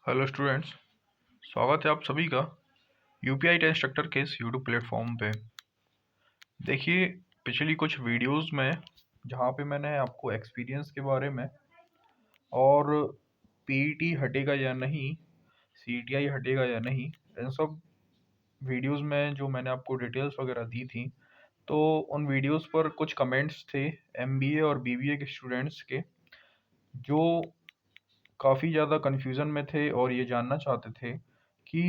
Hello students, स्वागत है आप सभी का यूपीआई इंस्ट्रक्टर के इस यूट्यूब प्लेटफॉर्म पे। देखिए, पिछली कुछ वीडियोस में जहाँ पे मैंने आपको एक्सपीरियंस के बारे में और पीईटी हटेगा या नहीं, सीईटीआई हटेगा या नहीं, इन सब वीडियोस में जो मैंने आपको डिटेल्स वगैरह दी थी, तो उन वीडियोस पर कुछ कमेंट्स थे एमबीए और बीबीए के स्टूडेंट्स के, जो काफ़ी ज़्यादा कन्फ्यूज़न में थे और ये जानना चाहते थे कि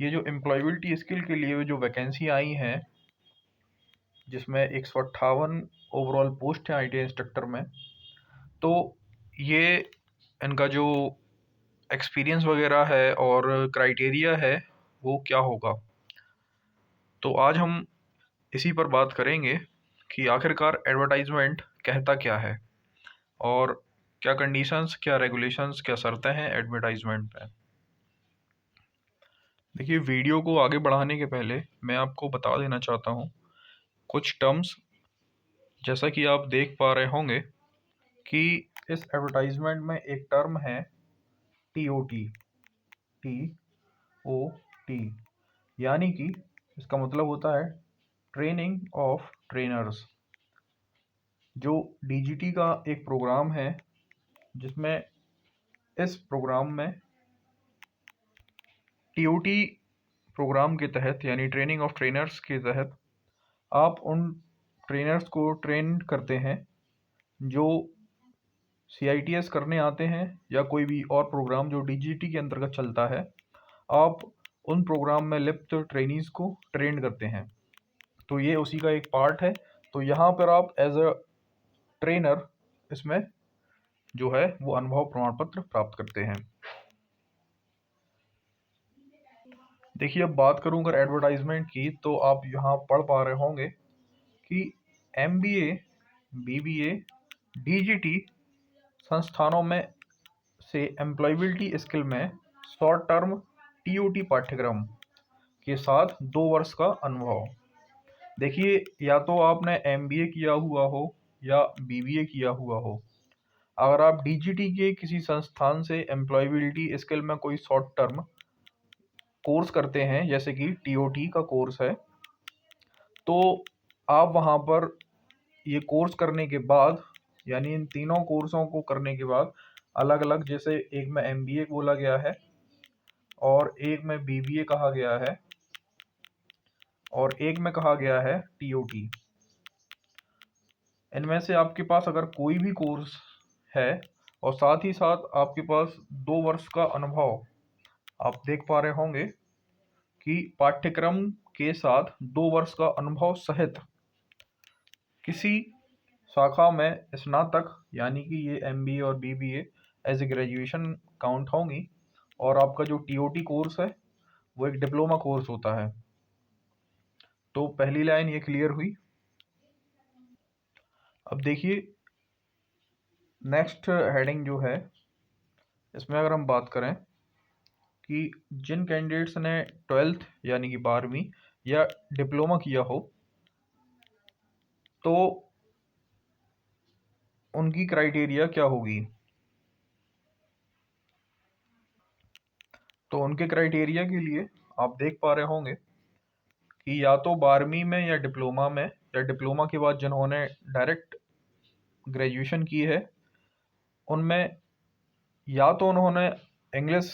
ये जो एम्प्लॉयबिलिटी स्किल के लिए जो वैकेंसी आई हैं, जिसमें 158 ओवरऑल पोस्ट है आईटी इंस्ट्रक्टर में, तो ये इनका जो एक्सपीरियंस वगैरह है और क्राइटेरिया है वो क्या होगा। तो आज हम इसी पर बात करेंगे कि आखिरकार एडवर्टाइजमेंट कहता क्या है और क्या कंडीशंस, क्या रेगुलेशंस, क्या शर्तें हैं एडवर्टाइजमेंट पे। देखिए, वीडियो को आगे बढ़ाने के पहले मैं आपको बता देना चाहता हूँ कुछ टर्म्स। जैसा कि आप देख पा रहे होंगे कि इस एडवर्टाइजमेंट में एक टर्म है टीओटी, टीओटी, यानी कि इसका मतलब होता है ट्रेनिंग ऑफ ट्रेनर्स। जो डीजीटी का एक प्रोग्राम है, जिसमें इस प्रोग्राम में टीओटी प्रोग्राम के तहत यानी ट्रेनिंग ऑफ ट्रेनर्स के तहत आप उन ट्रेनर्स को ट्रेन करते हैं जो सीआईटीएस करने आते हैं या कोई भी और प्रोग्राम जो डीजीटी के अंतर्गत चलता है। आप उन प्रोग्राम में लिप्त ट्रेनीज को ट्रेन करते हैं, तो ये उसी का एक पार्ट है। तो यहाँ पर आप एज अ ट्रेनर इसमें जो है वो अनुभव प्रमाण पत्र प्राप्त करते हैं। देखिए, अब बात करूँ अगर एडवर्टाइजमेंट की, तो आप यहाँ पढ़ पा रहे होंगे कि एमबीए, बीबीए, डीजीटी संस्थानों में से एम्प्लॉयबिलिटी स्किल में शॉर्ट टर्म टीओटी पाठ्यक्रम के साथ 2 वर्ष का अनुभव। देखिए, या तो आपने एमबीए किया हुआ हो या बीबीए किया हुआ हो, अगर आप डीजीटी के किसी संस्थान से एम्प्लॉयबिलिटी स्किल में कोई शॉर्ट टर्म कोर्स करते हैं, जैसे कि टीओटी का कोर्स है, तो आप वहाँ पर ये कोर्स करने के बाद, यानी इन तीनों कोर्सों को करने के बाद अलग अलग, जैसे एक में एमबीए बोला गया है और एक में बीबीए कहा गया है और एक में कहा गया है टीओटी, इनमें से आपके पास अगर कोई भी कोर्स है और साथ ही साथ आपके पास 2 वर्ष का अनुभव, आप देख पा रहे होंगे कि पाठ्यक्रम के साथ 2 वर्ष का अनुभव सहित किसी शाखा में स्नातक, यानी कि ये एमबीए और BBA as a graduation count होंगी, और आपका जो टीओटी कोर्स है वो एक डिप्लोमा कोर्स होता है। तो पहली लाइन ये क्लियर हुई। अब देखिए, नेक्स्ट हेडिंग जो है, इसमें अगर हम बात करें कि जिन कैंडिडेट्स ने 12th यानी कि 12वीं या डिप्लोमा किया हो, तो उनकी क्राइटेरिया क्या होगी। तो उनके क्राइटेरिया के लिए आप देख पा रहे होंगे कि या तो 12वीं में या डिप्लोमा के बाद जिन्होंने डायरेक्ट ग्रेजुएशन की है, उनमें या तो उन्होंने इंग्लिश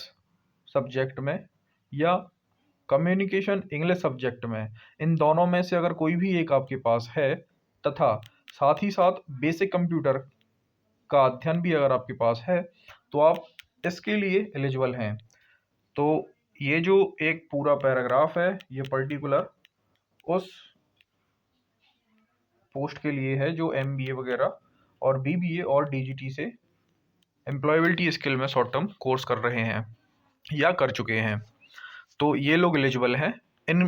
सब्जेक्ट में या कम्युनिकेशन इंग्लिश सब्जेक्ट में, इन दोनों में से अगर कोई भी एक आपके पास है, तथा साथ ही साथ बेसिक कंप्यूटर का अध्ययन भी अगर आपके पास है, तो आप इसके लिए एलिजिबल हैं। तो ये जो एक पूरा पैराग्राफ है, ये पर्टिकुलर उस पोस्ट के लिए है जो एमबीए वगैरह और बीबीए और डीजीटी से एम्प्लॉयबिलिटी स्किल में शॉर्ट टर्म कोर्स कर रहे हैं या कर चुके हैं, तो ये लोग एलिजिबल हैं इन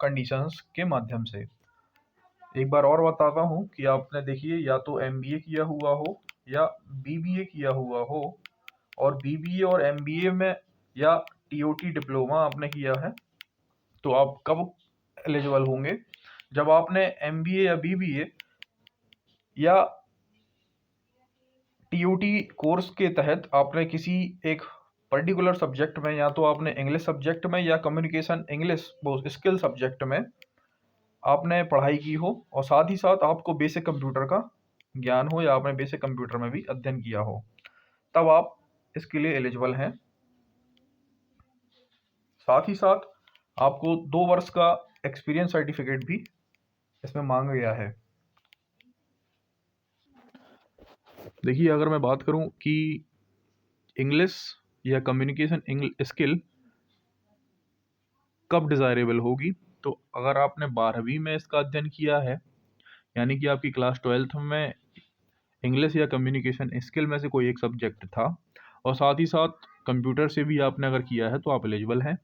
कंडीशंस के माध्यम से। एक बार और बताता हूँ कि आपने देखिए या तो एमबीए किया हुआ हो या बीबीए किया हुआ हो, और बीबीए और एमबीए में या टीओटी डिप्लोमा आपने किया है, तो आप कब एलिजिबल होंगे, जब आपने एमबीए या बीबीए या टीओटी कोर्स के तहत आपने किसी एक पर्टिकुलर सब्जेक्ट में, या तो आपने इंग्लिश सब्जेक्ट में या कम्युनिकेशन इंग्लिश वो स्किल सब्जेक्ट में आपने पढ़ाई की हो, और साथ ही साथ आपको बेसिक कंप्यूटर का ज्ञान हो, या आपने बेसिक कंप्यूटर में भी अध्ययन किया हो, तब आप इसके लिए एलिजिबल हैं। साथ ही साथ आपको 2 वर्ष का एक्सपीरियंस सर्टिफिकेट भी इसमें मांगा गया है। देखिए, अगर मैं बात करूं कि इंग्लिश या कम्युनिकेशन स्किल कब डिज़ायरेबल होगी, तो अगर आपने 12वीं में इसका अध्ययन किया है, यानी कि आपकी क्लास 12th में इंग्लिश या कम्युनिकेशन स्किल में से कोई एक सब्जेक्ट था, और साथ ही साथ कंप्यूटर से भी आपने अगर किया है, तो आप एलिजिबल हैं।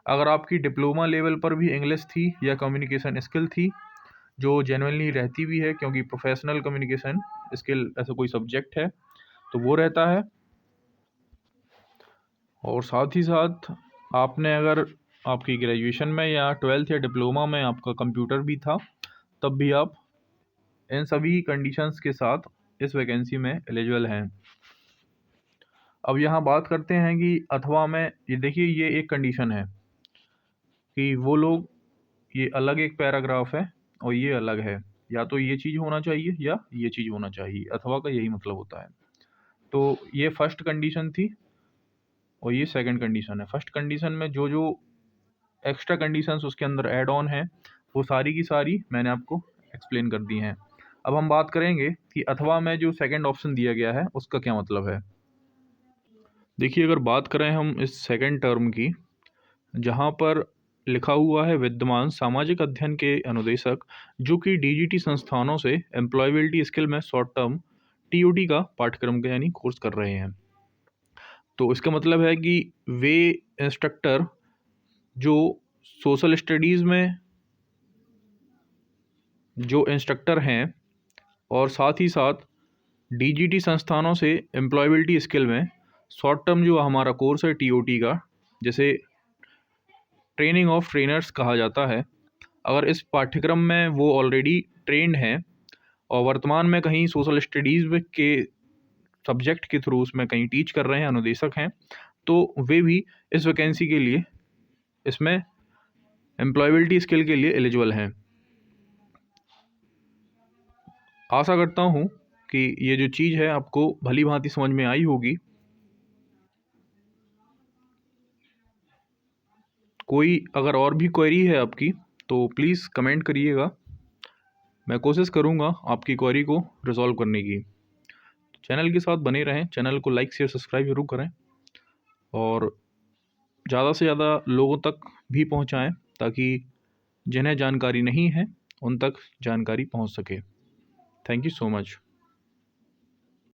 अगर आपकी डिप्लोमा लेवल पर भी इंग्लिश थी या कम्युनिकेशन स्किल थी, जो जेन्युइनली रहती भी है, क्योंकि प्रोफेशनल कम्युनिकेशन स्किल ऐसा कोई सब्जेक्ट है तो वो रहता है, और साथ ही साथ आपने अगर आपकी ग्रेजुएशन में या 12th या डिप्लोमा में आपका कंप्यूटर भी था, तब भी आप इन सभी कंडीशंस के साथ इस वैकेंसी में एलिजिबल हैं। अब यहाँ बात करते हैं कि अथवा में, ये देखिए, ये एक कंडीशन है कि वो लोग, ये अलग एक पैराग्राफ है और ये अलग है, या तो ये चीज़ होना चाहिए या ये चीज़ होना चाहिए, अथवा का यही मतलब होता है। तो ये फर्स्ट कंडीशन थी और ये सेकंड कंडीशन है। फर्स्ट कंडीशन में जो जो एक्स्ट्रा कंडीशंस उसके अंदर ऐड ऑन है, वो सारी की सारी मैंने आपको एक्सप्लेन कर दी हैं। अब हम बात करेंगे कि अथवा में जो सेकंड ऑप्शन दिया गया है उसका क्या मतलब है। देखिए, अगर बात करें हम इस सेकंड टर्म की, जहाँ पर लिखा हुआ है विद्यमान सामाजिक अध्ययन के अनुदेशक जो कि डीजीटी संस्थानों से एम्प्लॉयबिलिटी स्किल में शॉर्ट टर्म टीओटी का पाठ्यक्रम का यानी कोर्स कर रहे हैं, तो इसका मतलब है कि वे इंस्ट्रक्टर जो सोशल स्टडीज़ में जो इंस्ट्रक्टर हैं, और साथ ही साथ डीजीटी संस्थानों से एम्प्लॉयबिलिटी स्किल में शॉर्ट टर्म जो हमारा कोर्स है टीओटी का, जैसे ट्रेनिंग ऑफ ट्रेनर्स कहा जाता है, अगर इस पाठ्यक्रम में वो ऑलरेडी ट्रेंड हैं और वर्तमान में कहीं सोशल स्टडीज़ के सब्जेक्ट के थ्रू उसमें कहीं टीच कर रहे हैं, अनुदेशक हैं, तो वे भी इस वैकेंसी के लिए, इसमें एम्प्लॉयबिलिटी स्किल के लिए एलिजिबल हैं। आशा करता हूँ कि ये जो चीज़ है आपको भली भांति समझ में आई होगी। कोई अगर और भी क्वेरी है आपकी तो प्लीज़ कमेंट करिएगा, मैं कोशिश करूँगा आपकी क्वेरी को रिजॉल्व करने की। चैनल के साथ बने रहें, चैनल को लाइक शेयर सब्सक्राइब जरूर करें, और ज़्यादा से ज़्यादा लोगों तक भी पहुँचाएँ, ताकि जिन्हें जानकारी नहीं है उन तक जानकारी पहुँच सके। Thank you so much.